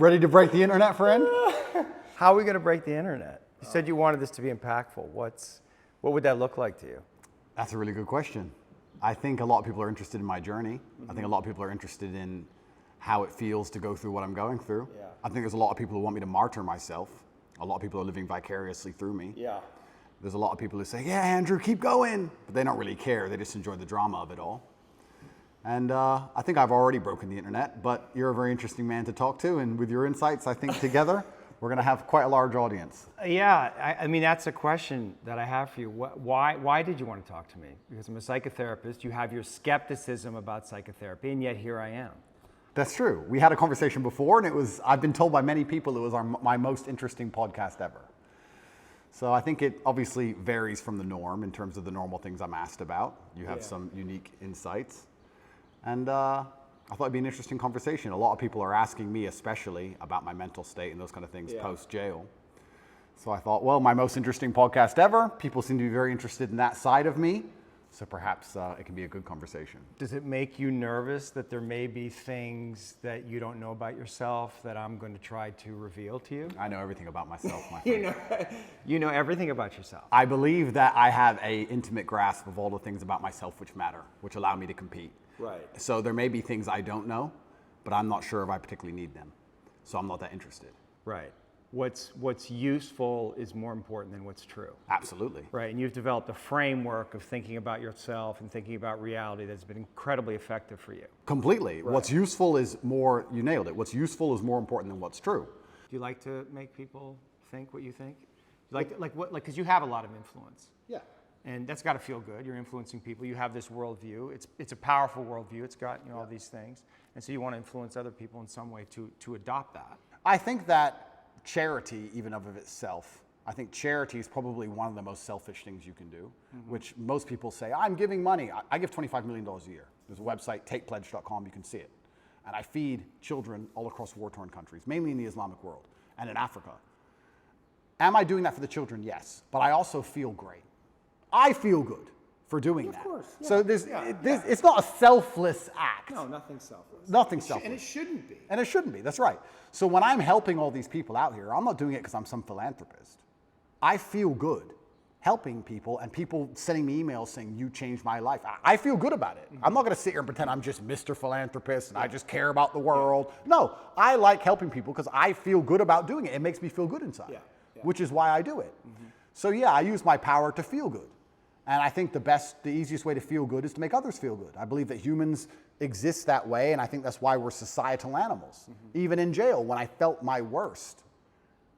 Ready to break the internet, friend? How are we going to break the internet? You said you wanted this to be impactful. What would that look like to you? That's a really good question. I think a lot of people are interested in my journey. I think a lot of people are interested in how it feels to go through what I'm going through. Yeah. I think there's a lot of people who want me to martyr myself. A lot of people are living vicariously through me. Yeah. There's a lot of people who say, yeah, Andrew, keep going. But they don't really care. They just enjoy the drama of it all. And I think I've already broken the internet, but you're a very interesting man to talk to. And with your insights, I think together, we're going to have quite a large audience. Yeah, I mean, that's a question that I have for you. Why did you want to talk to me? Because I'm a psychotherapist. You have your skepticism about psychotherapy, and yet here I am. That's true. We had a conversation before, and I've been told by many people it was my most interesting podcast ever. So I think it obviously varies from the norm in terms of the normal things I'm asked about. You have some unique insights. And I thought it'd be an interesting conversation. A lot of people are asking me especially about my mental state and those kind of things post-jail. So I thought, well, my most interesting podcast ever. People seem to be very interested in that side of me. So perhaps it can be a good conversation. Does it make you nervous that there may be things that you don't know about yourself that I'm going to try to reveal to you? I know everything about myself, my friend. You know everything about yourself. I believe that I have an intimate grasp of all the things about myself which matter, which allow me to compete. Right. So there may be things I don't know, but I'm not sure if I particularly need them. So I'm not that interested. Right. What's useful is more important than what's true. Absolutely. Right, and you've developed a framework of thinking about yourself and thinking about reality that's been incredibly effective for you. Completely. Right. What's useful is more, you nailed it. What's useful is more important than what's true. Do you like to make people think what you think? Because you have a lot of influence. Yeah. And that's got to feel good. You're influencing people. You have this worldview. It's a powerful worldview. It's got all these things. And so you want to influence other people in some way to adopt that. I think that charity, even of itself, I think charity is probably one of the most selfish things you can do, which most people say, I'm giving money. I give $25 million a year. There's a website, tatepledge.com, you can see it. And I feed children all across war-torn countries, mainly in the Islamic world and in Africa. Am I doing that for the children? Yes. But I also feel great. I feel good for doing that. Of course. Yeah. So it's not a selfless act. No, nothing selfless. Nothing selfless. And it shouldn't be. And it shouldn't be, that's right. So when I'm helping all these people out here, I'm not doing it because I'm some philanthropist. I feel good helping people and people sending me emails saying, you changed my life. I feel good about it. I'm not going to sit here and pretend I'm just Mr. Philanthropist and I just care about the world. No, I like helping people because I feel good about doing it. It makes me feel good inside, which is why I do it. So yeah, I use my power to feel good. And I think the easiest way to feel good is to make others feel good. I believe that humans exist that way, and I think that's why we're societal animals. Even in jail, when I felt my worst,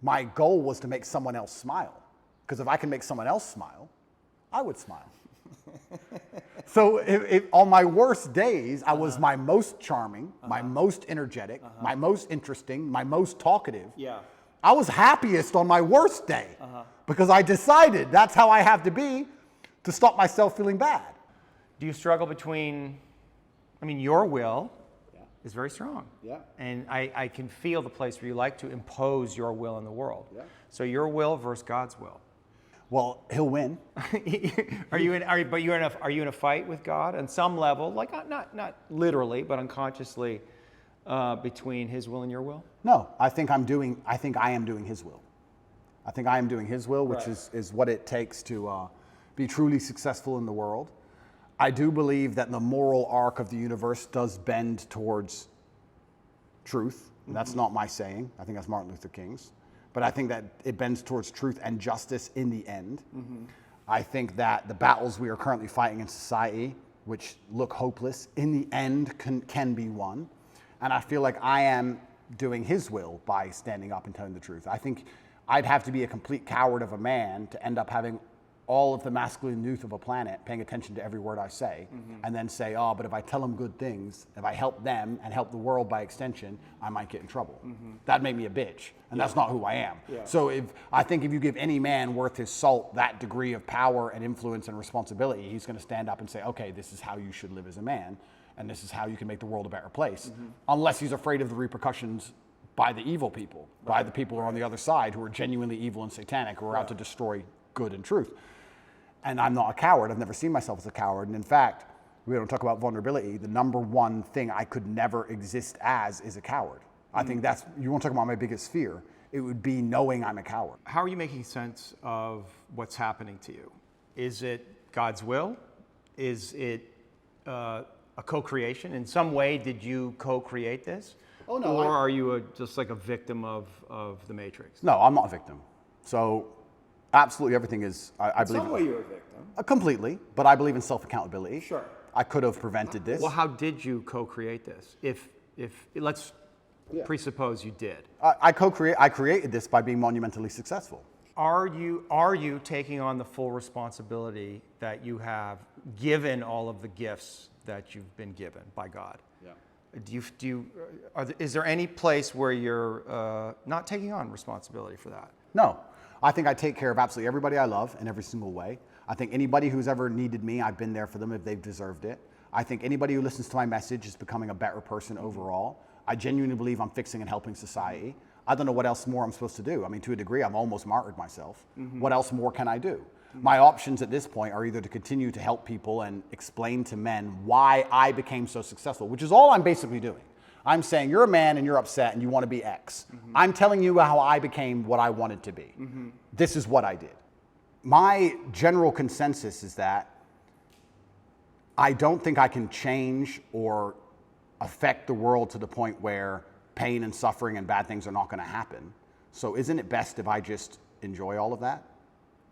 my goal was to make someone else smile. Because if I can make someone else smile, I would smile. So if on my worst days, I was my most charming, my most energetic, my most interesting, my most talkative. Yeah. I was happiest on my worst day because I decided that's how I have to be to stop myself feeling bad. Do you struggle between, your will is very strong. Yeah. And I can feel the place where you like to impose your will in the world. Yeah. So your will versus God's will. Well, he'll win. Are you in a fight with God on some level, like not literally, but unconsciously, between his will and your will? No, I think I am doing his will. I think I am doing his will, which is what it takes to be truly successful in the world. I do believe that the moral arc of the universe does bend towards truth. And that's not my saying. I think that's Martin Luther King's. But I think that it bends towards truth and justice in the end. I think that the battles we are currently fighting in society, which look hopeless, in the end can be won. And I feel like I am doing his will by standing up and telling the truth. I think I'd have to be a complete coward of a man to end up having all of the masculine youth of a planet paying attention to every word I say, and then say, oh, but if I tell them good things, if I help them and help the world by extension, I might get in trouble. That'd make me a bitch, and that's not who I am. Yeah. So I think if you give any man worth his salt that degree of power and influence and responsibility, he's going to stand up and say, okay, this is how you should live as a man, and this is how you can make the world a better place, unless he's afraid of the repercussions by the evil people, by the people who are on the other side, who are genuinely evil and satanic, who are out to destroy good and truth. And I'm not a coward. I've never seen myself as a coward. And in fact, we don't talk about vulnerability. The number one thing I could never exist as is a coward. I think that's, you want to talk about my biggest fear, it would be knowing I'm a coward. How are you making sense of what's happening to you? Is it God's will? Is it a co-creation? In some way, did you co-create this? Oh, no. Or are you just like a victim of the Matrix? No, I'm not a victim. So absolutely everything is, I believe. In some way you're a victim. Completely, but I believe in self-accountability. Sure. I could have prevented this. Well, how did you co-create this? If let's presuppose you did. I created this by being monumentally successful. Are you taking on the full responsibility that you have given all of the gifts that you've been given by God? Yeah. Is there any place where you're not taking on responsibility for that? No. I think I take care of absolutely everybody I love in every single way. I think anybody who's ever needed me, I've been there for them if they've deserved it. I think anybody who listens to my message is becoming a better person overall. I genuinely believe I'm fixing and helping society. I don't know what else more I'm supposed to do. I mean, to a degree, I've almost martyred myself. What else more can I do? My options at this point are either to continue to help people and explain to men why I became so successful, which is all I'm basically doing. I'm saying you're a man and you're upset and you want to be X. I'm telling you how I became what I wanted to be. This is what I did. My general consensus is that I don't think I can change or affect the world to the point where pain and suffering and bad things are not going to happen. So isn't it best if I just enjoy all of that?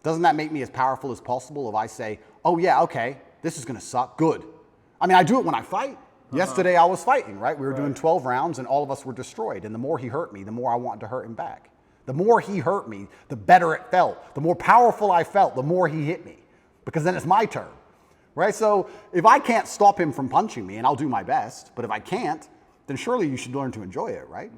Doesn't that make me as powerful as possible if I say, oh yeah, okay, this is going to suck, good. I mean, I do it when I fight. Yesterday I was fighting, right? We were doing 12 rounds and all of us were destroyed. And the more he hurt me, the more I wanted to hurt him back. The more he hurt me, the better it felt. The more powerful I felt, the more he hit me. Because then it's my turn, right? So if I can't stop him from punching me, and I'll do my best, but if I can't, then surely you should learn to enjoy it, right?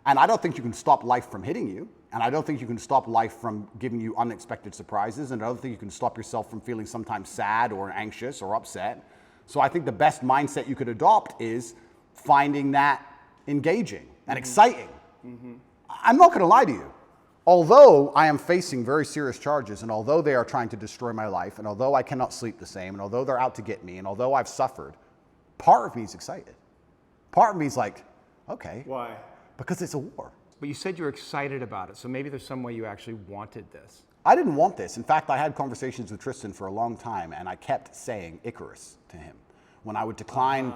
And I don't think you can stop life from hitting you. And I don't think you can stop life from giving you unexpected surprises. And I don't think you can stop yourself from feeling sometimes sad or anxious or upset. So I think the best mindset you could adopt is finding that engaging and exciting. I'm not going to lie to you. Although I am facing very serious charges, and although they are trying to destroy my life, and although I cannot sleep the same, and although they're out to get me, and although I've suffered, part of me is excited. Part of me is like, okay. Why? Because it's a war. But you said you were excited about it, so maybe there's some way you actually wanted this. I didn't want this. In fact, I had conversations with Tristan for a long time, and I kept saying Icarus to him. When I would decline,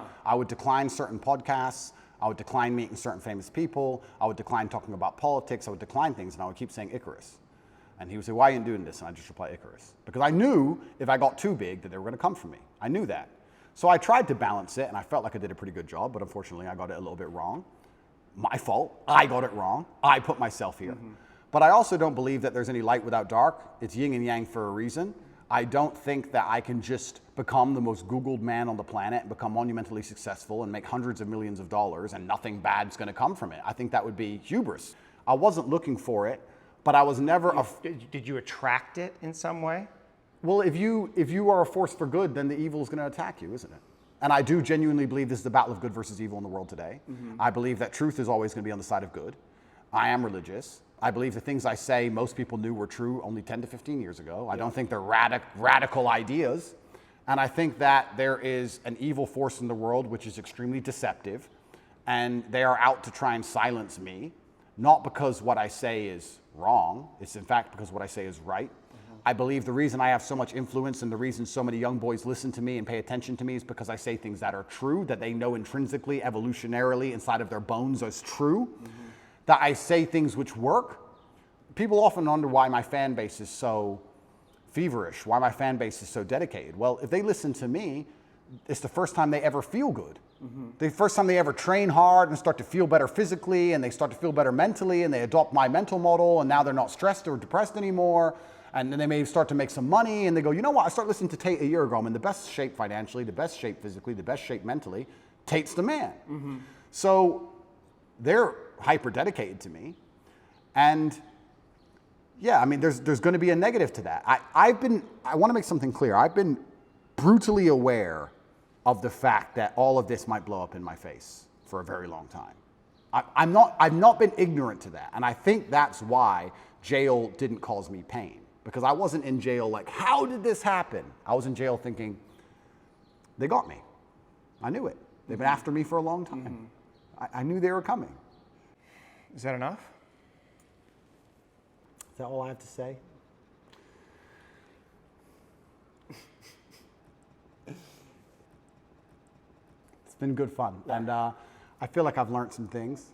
certain podcasts, I would decline meeting certain famous people, I would decline talking about politics, I would decline things, and I would keep saying Icarus. And he would say, why are you doing this? And I just reply Icarus. Because I knew if I got too big that they were going to come for me. I knew that. So I tried to balance it, and I felt like I did a pretty good job, but unfortunately I got it a little bit wrong. My fault. I got it wrong. I put myself here. But I also don't believe that there's any light without dark. It's yin and yang for a reason. I don't think that I can just become the most Googled man on the planet and become monumentally successful and make hundreds of millions of dollars and nothing bad's going to come from it. I think that would be hubris. I wasn't looking for it, but I was never Did you attract it in some way? Well, if you are a force for good, then the evil is going to attack you, isn't it? And I do genuinely believe this is the battle of good versus evil in the world today. I believe that truth is always going to be on the side of good. I am religious. I believe the things I say most people knew were true only 10 to 15 years ago. I don't think they're radical ideas. And I think that there is an evil force in the world which is extremely deceptive. And they are out to try and silence me, not because what I say is wrong. It's in fact because what I say is right. I believe the reason I have so much influence and the reason so many young boys listen to me and pay attention to me is because I say things that are true, that they know intrinsically, evolutionarily, inside of their bones as true, that I say things which work. People often wonder why my fan base is so feverish, why my fan base is so dedicated. Well, if they listen to me, it's the first time they ever feel good. The first time they ever train hard and start to feel better physically and they start to feel better mentally and they adopt my mental model and now they're not stressed or depressed anymore. And then they may start to make some money and they go, you know what, I started listening to Tate a year ago. I'm in the best shape financially, the best shape physically, the best shape mentally. Tate's the man. So they're hyper dedicated to me. And yeah, I mean, there's going to be a negative to that. I want to make something clear. I've been brutally aware of the fact that all of this might blow up in my face for a very long time. I've not been ignorant to that. And I think that's why jail didn't cause me pain. Because I wasn't in jail like, how did this happen? I was in jail thinking, they got me. I knew it. They've been after me for a long time. I knew they were coming. Is that enough? Is that all I have to say? It's been good fun. Yeah. And I feel like I've learned some things.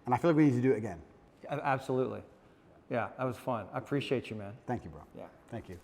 And I feel like we need to do it again. Absolutely. Yeah, that was fun. I appreciate you, man. Thank you, bro. Yeah. Thank you.